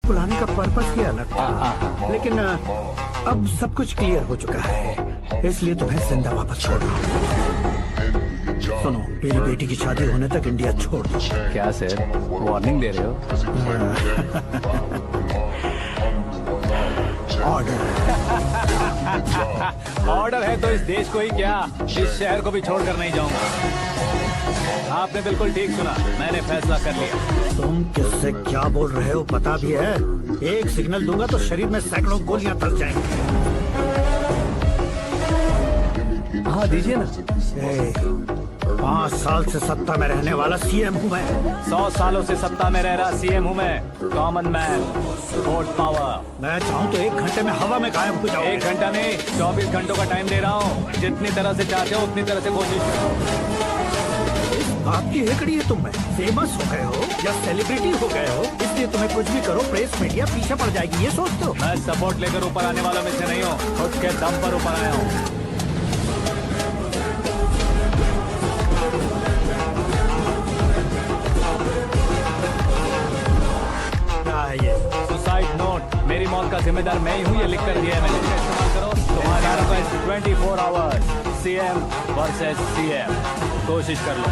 बुलाने का पर्पस ही अलग था, लेकिन अब सब कुछ क्लियर हो चुका है, इसलिए तुम्हें जिंदा वापस छोड़ रहा हूँ। सुनो, मेरी बेटी की शादी होने तक इंडिया छोड़ दो। क्या सर, वार्निंग दे रहे हो? ऑर्डर। ऑर्डर है तो इस देश को ही क्या, इस शहर को भी छोड़कर नहीं जाऊंगा। आपने बिल्कुल ठीक सुना, मैंने फैसला कर लिया। तुम किससे क्या बोल रहे हो पता भी है? एक सिग्नल दूंगा तो शरीर में सैकड़ों गोलियां तल जाएंगी। हाँ दीजिए ना। 5 साल से सत्ता में रहने वाला सीएम हूँ मैं। 100 सालों से सत्ता में रह रहा सीएम हूँ मैं। Common man, vote power. मैं चाहूँ तो 1 घंटे में हवा में गायब हो जाऊँ। 1 घंटा नहीं, 24 घंटों का टाइम दे रहा हूँ। जितनी तरह से चाहते हो उतनी तरह से कोशिश करो। आपकी हेकड़ी है, तुम में फेमस हो गए हो या सेलिब्रिटी हो गए हो, इसलिए तुम्हें कुछ भी करो प्रेस मीडिया पीछे पड़ जाएगी, ये सोचते हो? मैं सपोर्ट लेकर ऊपर आने वालों में से नहीं हूँ, खुद के दम पर ऊपर आया हूँ। सुसाइड नोट, मेरी मौत का जिम्मेदार मैं ही हूँ, ये लिख कर दिया है मैंने। इस्तेमाल करो। तुम्हारा request 24 hours, CM versus CM. कोशिश कर लो।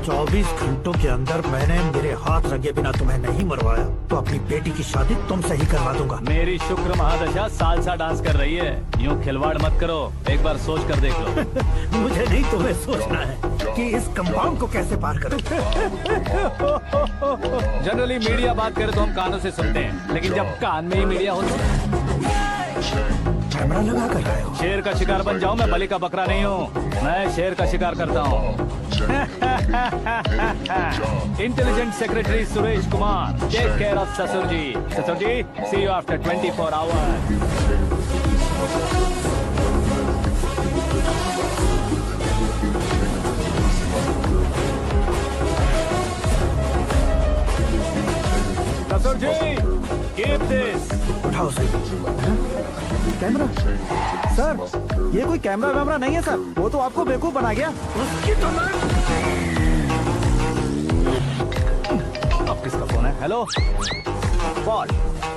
24 घंटों के अंदर मैंने मेरे हाथ रंगे बिना तुम्हें नहीं मरवाया तो अपनी बेटी की शादी तुमसे ही करवा दूंगा। मेरी शुक्र महादशा सालसा डांस कर रही है, यूँ खिलवाड़ मत करो, एक बार सोच कर देख लो। मुझे नहीं, तुम्हें सोचना है कि इस कंपाउंड को कैसे पार करूं। जनरली मीडिया बात करे तो हम कानों से सुनते हैं, लेकिन जब कान में ही मीडिया हो तो कैमरा लगा कर रहे हो। शेर का शिकार बन जाऊं, मैं बलि का बकरा नहीं हूँ, मैं शेर का शिकार करता हूँ। Intelligent secretary Suresh Kumar, take care of ससुर जी। ससुर जी, सी यू आफ्टर 24 आवर्स। ससुर जी, कीप दिस। उठाओ सही। कैमरा सर, ये कोई कैमरा वैमरा नहीं है सर, वो तो आपको बेवकूफ बना गया। उसकी तो मैं... अब किसका फोन है? हेलो पॉल,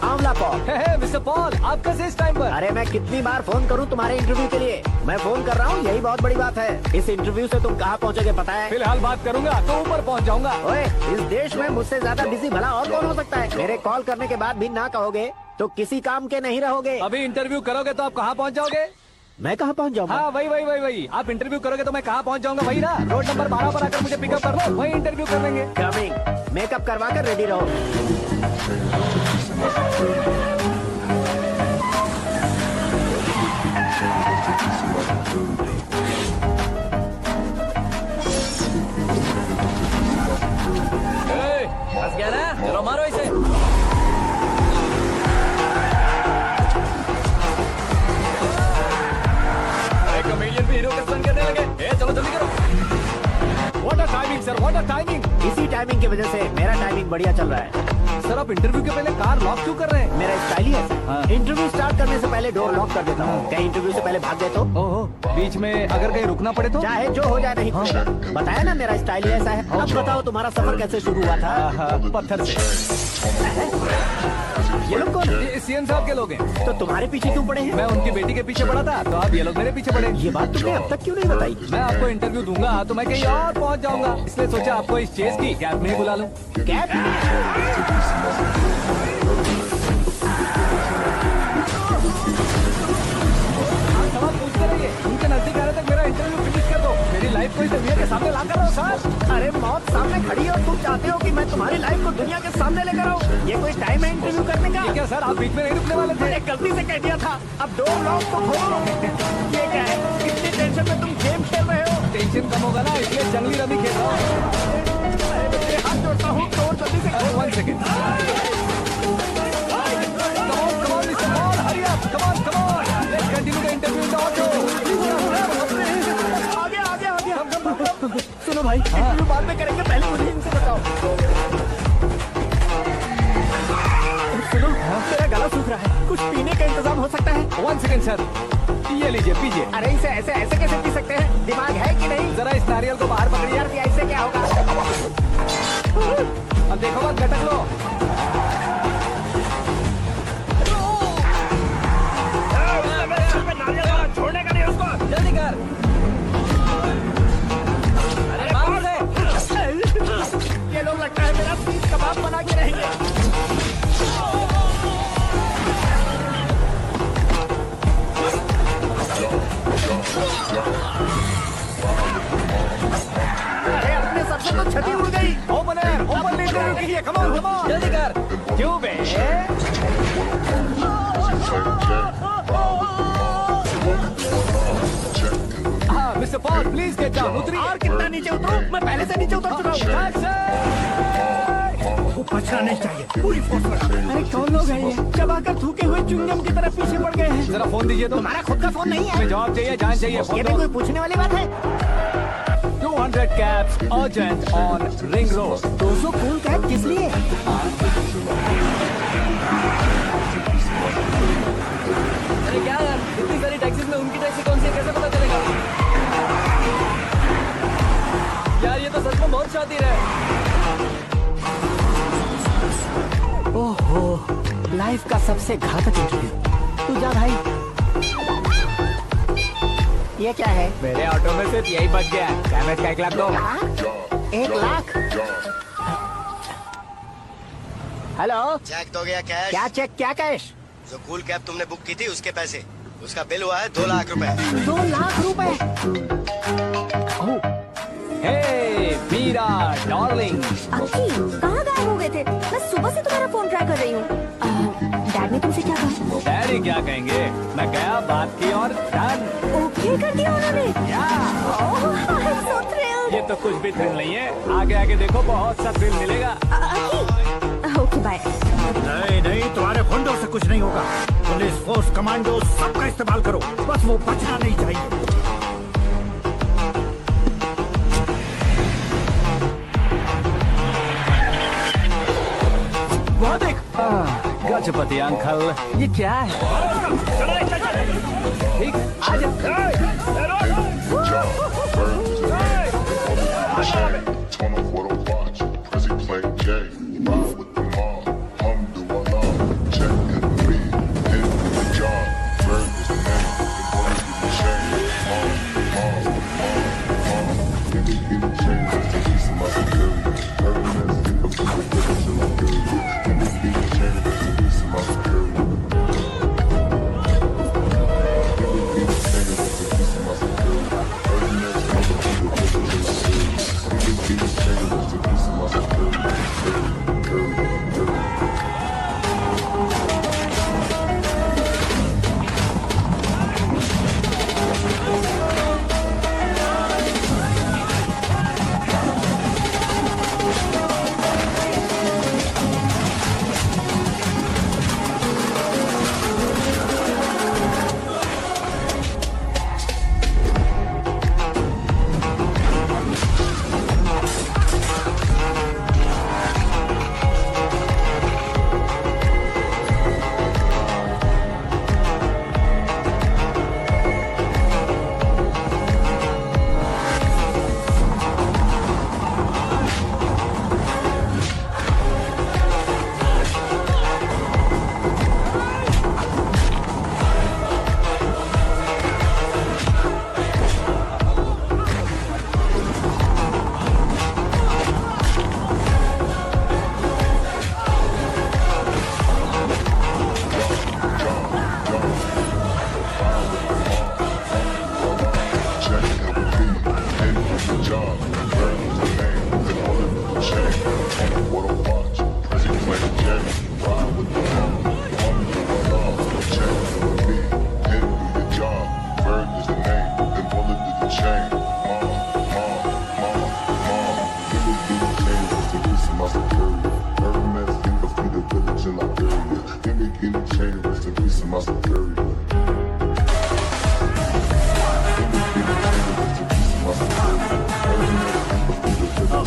आंवला पॉल। मिस्टर पॉल, आप कैसे इस टाइम पर? अरे मैं कितनी बार फोन करूं तुम्हारे इंटरव्यू के लिए? मैं फोन कर रहा हूं, यही बहुत बड़ी बात है। इस इंटरव्यू से तुम कहां पहुंचोगे पता है? फिलहाल बात करूंगा तो ऊपर पहुंच जाऊंगा। ओए, इस देश में मुझसे ज्यादा बिजी भला और कौन हो सकता है? मेरे कॉल करने के बाद भी ना कहोगे तो किसी काम के नहीं रहोगे। अभी इंटरव्यू करोगे तो आप कहाँ पहुँच जाओगे? मैं कहाँ पहुँच जाऊंगा? हाँ वही। आप इंटरव्यू करोगे तो मैं कहाँ पहुँच जाऊंगा? वही ना, रोड नंबर 12 पर आकर मुझे पिकअप कर लो, वही इंटरव्यू कर लेंगे। कमिंग। मेकअप करवा कर रेडी रहो। फंस गया ना, चलो मारो इसे। कमेडियन भी हीरो के संग करने लगे। चलो जल्दी करो। What a timing sir, what a timing. इसी टाइमिंग की वजह से मेरा टाइमिंग बढ़िया चल रहा है। सर आप इंटरव्यू के पहले कार लॉक क्यों कर रहे हैं? मेरा स्टाइल ही ऐसा हाँ। है। इंटरव्यू स्टार्ट करने से पहले डोर लॉक कर देता हूँ। कहीं इंटरव्यू से पहले भाग गए तो? ओहो, बीच में अगर कहीं रुकना पड़े तो? चाहे जो हो जाए नहीं पूछना। बताया ना मेरा स्टाइल ही ऐसा है। अब बताओ तुम्हारा सफर कैसे शुरू हुआ था? पत्थर से। ये लोग कौन है? ये सीएम साहब के लोग हैं। तो तुम्हारे पीछे क्यों पड़े हैं? मैं उनकी बेटी के पीछे पड़ा था, तो अब ये लोग मेरे पीछे पड़े। ये बात तुमने अब तक क्यों नहीं बताई? मैं आपको इंटरव्यू दूंगा तो मैं कहीं और पहुंच जाऊंगा, इसलिए सोचा आपको इस चेस की कैब में ही बुला लूं। कैब? सवाल पूछते रहिए, उनके नजदीक आने तक मेरा इंटरव्यू फिनिश कर दो। मेरी लाइफ को इस दुनिया के सामने ला कर रहो सर। अरे मौत सामने खड़ी है और तुम चाहते हो कि मैं तुम्हारी लाइफ को दुनिया के सामने लेकर आऊं? ये कोई टाइम है इंटरव्यू करने का? ये क्या सर, आप बीच में नहीं रुकने वाले थे? मैंने गलती से कह दिया था। अब डोर लॉक तो खोलो। ये क्या है? इतनी टेंशन में तुम गेम खेल रहे हो? टेंशन कम होगा ना, इसलिए जंगली रमी खेल रहा हूँ। हाथ जोड़ता हूँ, डोर जल्दी से खोलो। 1 second. Come on. Let's continue the interview in the auto. आगे। सुनो भाई, इंटरव्यू बाद में करेंगे, पहले मुझे इनसे बताओ। सुनो, मेरा गला सूख रहा है, कुछ पीने का इंतजाम हो सकता है? 1 सेकेंड सर, ये लीजिए पीजिए। अरे इसे ऐसे कैसे पी सकते हैं? दिमाग है कि नहीं? जरा इस नारियल को बाहर पकड़िए। यार ऐसे क्या होगा? अरे अपने सबसे तो छठी उड़ गई। ओपनर ओपन लीडर रुकी है, कम ऑन जल्दी कर। क्यों बे? हाँ mister Paul please get down. उतरिए। और कितना नीचे उतरूं? मैं पहले से नीचे उतर चुका हूँ। वो बचना नहीं चाहिए, पूरी फोर्स लगा। अरे कौन लोग हैं ये? चबाकर थूके हुए चुंगम की तरफ पीछे पड़ गए हैं। जरा फोन दीजिए तो। तुम्हारा खुद का फोन नहीं है? हमें जवाब चाहिए, जान चाहिए। ये फोन भी दो। कोई पूछने वाली बात है? 200 cabs urgent on Ring Road. 200 cool cab किस लिए? अरे क्या यार, इतनी सारी टैक्सीज में उनकी टैक्सी कौन सी है, कैसे पता चलेगा? यार ये तो सच में बहुत शातिर है। ओहो, लाइफ का सबसे घातक इंटरव्यू। तू जा भाई। ये क्या है? मेरे ऑटो में सिर्फ यही बच गया। डैमेज का 1 लाख दो। 1 लाख? हेलो, चेक तो गया कैश। क्या चेक क्या कैश? जो कूल कैब तुमने बुक की थी उसके पैसे, उसका बिल हुआ है 2 लाख रुपए। 2 लाख रुपए? हे मीरा डार्लिंग, अक्की, कहाँ गायब हो गए थे? मैं सुबह से तुम्हारा फोन ट्राई कर रही हूँ। डैड ने तुमसे क्या कहा? डैडी क्या कहेंगे? मैं गया, बात की और डन। ओके कर दिया उन्होंने। ओह, I'm so thrilled। ये तो कुछ भी थ्रिल नहीं है, आगे आगे देखो बहुत सा थ्रिल मिलेगा। अक्की, ओके बाय। नहीं नहीं, तुम्हारे गुंडों से कुछ नहीं होगा। पुलिस फोर्स, कमांडो सबका इस्तेमाल करो, बस वो बचना नहीं चाहिए। वो देख, गजपति अंकल, ये क्या है? ठीक, आजा। Turn off what I watch. Prezi play gay. Ride with the mob. Do I love? Check in the lead. In the job. Bird is the name. The boy is the chain. Give me the chain. Just to be some other girl. Bird is the name. The boy is the chain. Give me the chain. Just to be some other girl. Give me the chain. Just to be some other girl. Bird is the name.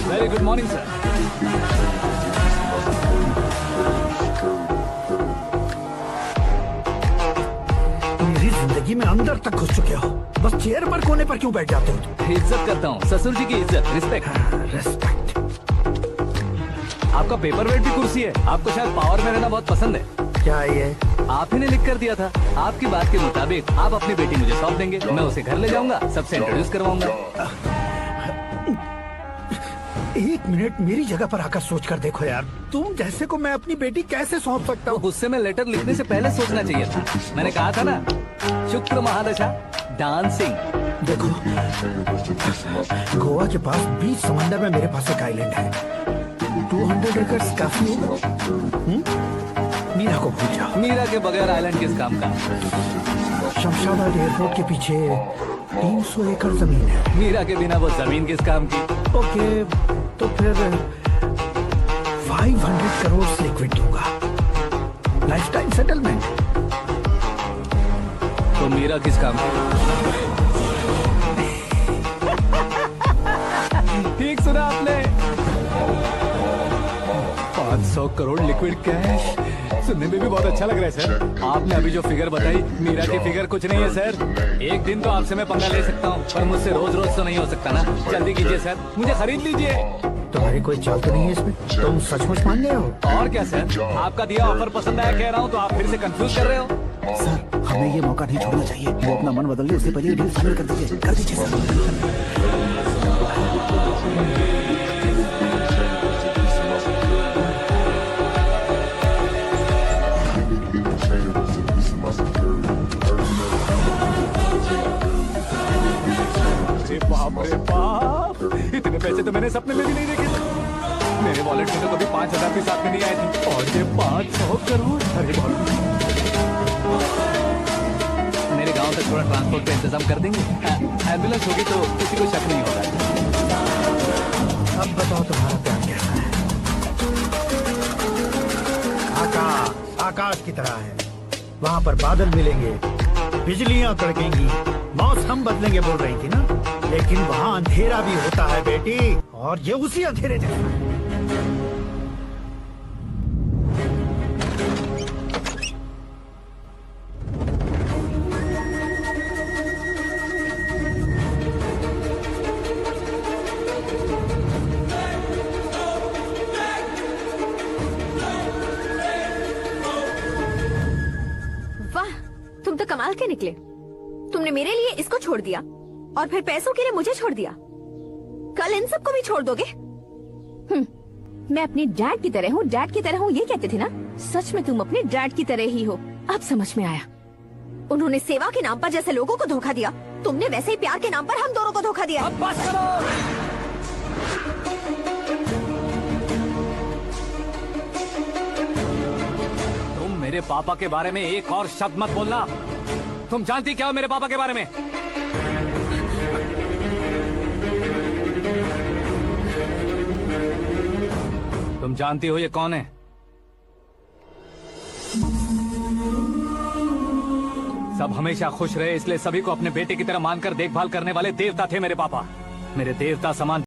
Very good morning sir. मेरी जिंदगी में अंदर तक घुस चुके हो, बस chair पर कोने पर क्यों बैठ जाते हो? इज्जत करता हूँ, ससुर जी की इज्जत, रिस्पेक्ट। रेस्पेक्ट। आपका पेपर वेट भी कुर्सी है। आपको शायद पावर में रहना बहुत पसंद है। क्या ये? आप ही ने लिख कर दिया था। आपकी बात के मुताबिक आप अपनी बेटी मुझे सौंप देंगे, मैं उसे घर ले जाऊंगा, सबसे इंट्रोड्यूस करवाऊंगा। 1 मिनट मेरी जगह पर आकर सोच कर देखो यार, तुम जैसे को मैं अपनी बेटी कैसे सौंप सकता तो हूँ? गुस्से में लेटर लिखने से पहले सोचना चाहिए था। मैंने कहा था ना, शुक्र महादशा डांसिंग। देखो, गोवा के पास बीच समंदर में मेरे पास एक आइलैंड है। 200 एकड़ काफी होगा। मीरा को भूल जाओ। मीरा के बगैर आइलैंड किस काम का? शमशाबाद एयरपोर्ट के पीछे 300 एकड़ जमीन है। मीरा के बिना वो जमीन किस काम की? ओके, तो फिर 500 करोड़ लिक्विड दूंगा, लाइफ टाइम सेटलमेंट। तो मीरा किस काम की? ठीक सुना आपने, 500 करोड़ लिक्विड कैश। सुनने में भी बहुत अच्छा लग रहा है सर। आपने अभी जो फिगर बताई, मीरा की फिगर कुछ नहीं है सर। एक दिन तो आपसे मैं पंगा ले सकता हूँ, पर मुझसे रोज रोज तो नहीं हो सकता ना। जल्दी कीजिए सर, मुझे खरीद लीजिए। तुम्हारी कोई चाल तो नहीं है इसमें? तुम सचमुच मान गए हो? और क्या सर, आपका दिया ऑफर पसंद आया कह रहा हूँ, तो आप फिर से कंफ्यूज कर रहे हो। सर, हमें ये मौका नहीं छोड़ना चाहिए। वो अपना मन बदल ले, उससे पहले ये डील फाइनल कर दीजिए सर। अरे बाप रे बाप, इतने पैसे तो मैंने सपने में भी नहीं देखे थे। मेरे वॉलेट में तो कभी 5,000 भी साथ में नहीं आए थे, और ये 500 करोड़। अरे बाप रे। मेरे गांव तक थोड़ा ट्रांसपोर्ट का इंतजाम कर देंगे? एम्बुलेंस होगी तो किसी को शक नहीं होगा। अब बताओ तुम्हारा प्लान कैसा है? आकाश की तरह है, वहाँ पर बादल मिलेंगे, बिजलियां कड़केंगी, मौसम बदलेंगे बोल रही थी ना। लेकिन वहाँ अंधेरा भी होता है बेटी, और ये उसी अंधेरे जैसा है। वाह, तुम तो कमाल के निकले। तुमने मेरे लिए इसको छोड़ दिया और फिर पैसों के लिए मुझे छोड़ दिया। कल इन सबको भी छोड़ दोगे? मैं अपने डैड की तरह हूँ, डैड की तरह हूँ, ये कहते थे ना। सच में तुम अपने डैड की तरह ही हो। अब समझ में आया। उन्होंने सेवा के नाम पर जैसे लोगों को धोखा दिया, तुमने वैसे ही प्यार के नाम पर हम दोनों को धोखा दिया। अब बस करो। तुम मेरे पापा के बारे में एक और शब्द मत बोलना। तुम जानती क्या हो मेरे पापा के बारे में? तुम जानती हो ये कौन है? सब हमेशा खुश रहे, इसलिए सभी को अपने बेटे की तरह मानकर देखभाल करने वाले देवता थे मेरे पापा। मेरे देवता समान